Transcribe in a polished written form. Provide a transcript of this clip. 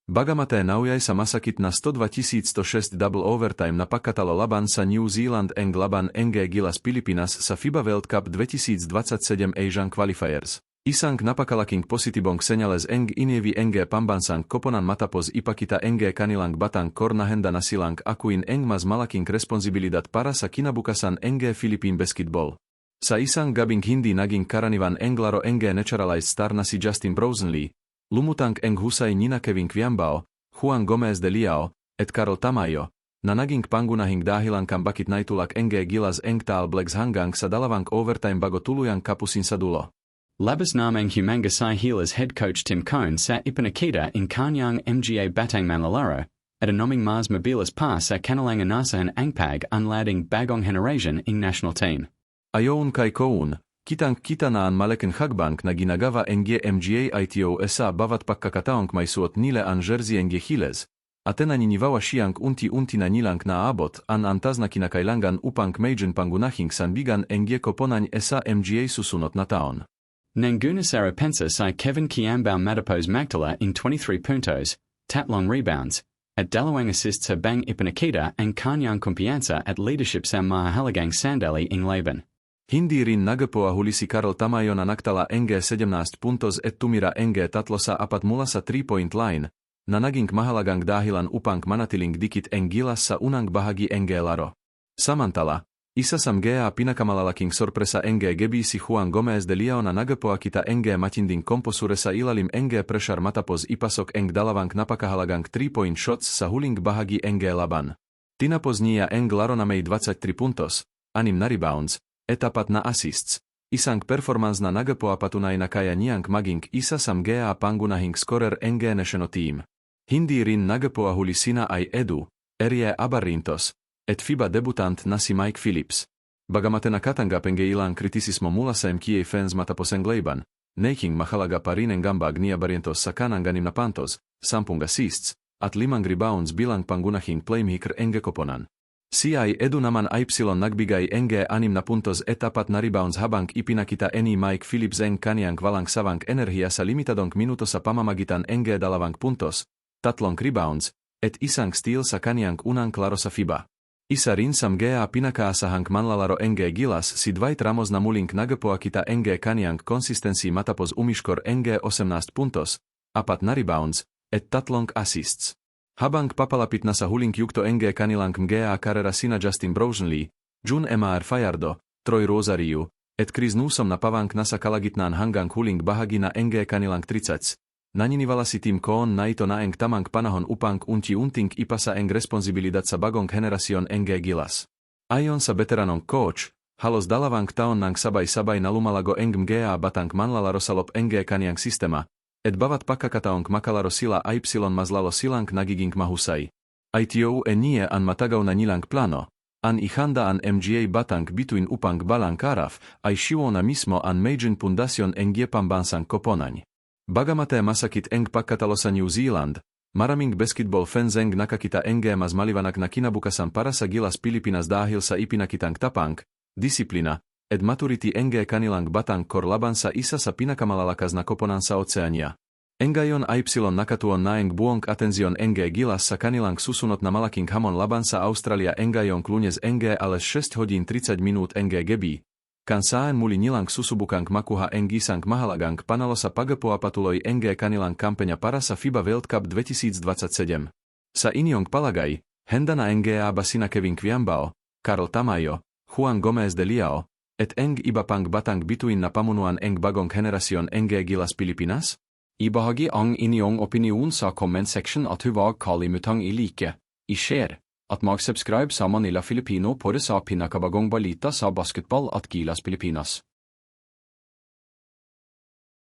Bagamate naujaj sa masakit na 102.106 double overtime na pakatalo laban sa New Zealand eng laban enge Gilas Pilipinas sa FIBA World Cup 2027 Asian Qualifiers. Isang napakalaking positibong senyales eng inievi enge pambansang koponan matapos ipakita enge kanilang batang kornahenda na silang akuin eng mas malaking responsibilidad para sa kinabukasan enge Philippine basketball. Sa isang gabing hindi naging karanivan englaro enge naturalized star na si Justin Brownlee, lumutang eng husay Nina Kevin Kviambao, Juan Gomez de Liao, et Karol Tamayo, na naging pangunahing dahilan kang bakit naitulak enge Gilas eng Tal Blacks hanggang sa dalawang overtime bago tuluyang kapusin sa dulo. Labas namang humangasai Healers head coach Tim Cone sa ipinakita in kanyang mga batang manlalaro, at anoming Mars Mobiles pa sa kanilang inasahan angpag unlading bagong generation in national team. Ayon kay Cone, kitang-kita na ang malaking hagbang na ginagawa ng MGA ITO sa bawat pagkakataong may suot nila ang jersey ng Healers, at naniniwala siyang unti-unti na nilang naabot ang antas na kinakailangan upang medyon pangunahing sanbigan ng koponan sa MGA susunod na taon. Nangunasara pensa si Kevin Kiambao Matapos Magdala in 23 puntos, tatlong rebounds, at dalawang assists sa bang ipinakita ang kanyang kumpiyansa at leadership sa mahalagang sandali ng laban. Hindi rin nagapoa huli si Karol Tamayo na naktala enge 17 puntos et tumira enge 3 sa 4 mula sa 3-point line, na naging mahalagang dahilan upang manatiling dikit ang Gilas sa unang bahagi enge laro. Samantala, isa sa mga pinakamalalaking sorpresa enge gabi si Juan Gomez de Liao na nagapoa kita enge matinding komposure sa ilalim enge pressure matapos ipasok eng dalawang napakahalagang 3-point shots sa huling bahagi enge laban. Tinapos niya eng laro na may 23 puntos, 6 na rebounds, et 4 na assists. Isang performance na nagapoa patunay na kaya niyang maging isa sa mga pangunahing scorer enge national team. Hindi rin nagapoa huli sina ay Edu, Erie Abarintos, et FIBA debutant na si Mike Phillips. Bagamate nakatanggap ang ilang kritisismo mula sa MKA fans matapos ang laban, naging mahalaga pa rin ang gambag ni Abarintos sa kanang 6 na pantos, 10 assists, at 5 rebounds bilang pangunahing playmaker enge koponan. Si ay Edu naman ay nagbigay enge 6 na puntos et 4 na rebounds habang ipinakita ni Mike Phillips ang kaniyang walang sawang enerhiya sa limitadong minuto sa pamamagitan enge 2 puntos, 3 rebounds, et isang steal sa kaniyang unang klaro sa FIBA. Isa rin sa mga pinakaasahang manlalaro enge Gilas si Dwight Ramos na muling nagapoa kita enge kaniyang konsistensi matapos umiskor enge 18 puntos, 4 na rebounds, et 3 assists. Habang papalapit na sa huling yugto enge kanilang mga karera sina Justin Brownlee, Jun Emar Fajardo, Troy Rosario, et Chris Newsom na pavang nasa kalagitnaan hanggang huling bahagi na enge kanilang 30. Naniniwala si Tim Cone na ito na eng tamang panahon upang unti-unting ipasa eng responsibilidad sa bagong generasyon enge Gilas. Ayon sa veteranong coach, halos dalawang taon nang sabay-sabay na lumalago eng mga batang manlalaro sa loob enge kaniyang sistema, et bawat pagkakataong makalaro sila ay mazlalo silang nagiging mahusay. ITO nie an matagaw na nilang plano, an ihanda an MGA batang bituin upang balang karaf ay siwo na mismo an medyon pundasyon enge pambansang koponaň. Bagamate masakit eng pagkatalo sa New Zealand, maraming basketball fans eng nakakita enge mas malivanak na kinabukasan para sa Gilas Pilipinas dahil sa ipinakitang tapang, disiplina, et maturity enge kanilang batang kor laban sa isa sa pinakamalalakas na koponan sa Oceania. Engayon ay nakatuon na eng buong atenzion enge Gilas sa kanilang susunod na malaking hamon laban sa Australia engayon klunes enge ale 6 hodín 30 minút enge gabi. Kan saan muli nilang susubukang makuha eng isang mahalagang panalo sa pagapoa patuloy enge kanilang kampenya para sa FIBA World Cup 2027. Sa inyong palagay, henda na enge ba sina Kevin Kviambao, Karol Tamayo, Juan Gomez de Liao, et eng iba pang batang bituin na pamunuan eng bagong generasyon enge Gilas Pilipinas? Ibahagi ang inyong opinion sa comment section at huwag kalimutang i-like, i-share, at mag-subscribe sa Manila Filipino para sa pinakabagong balita sa basketball at Gilas Pilipinas.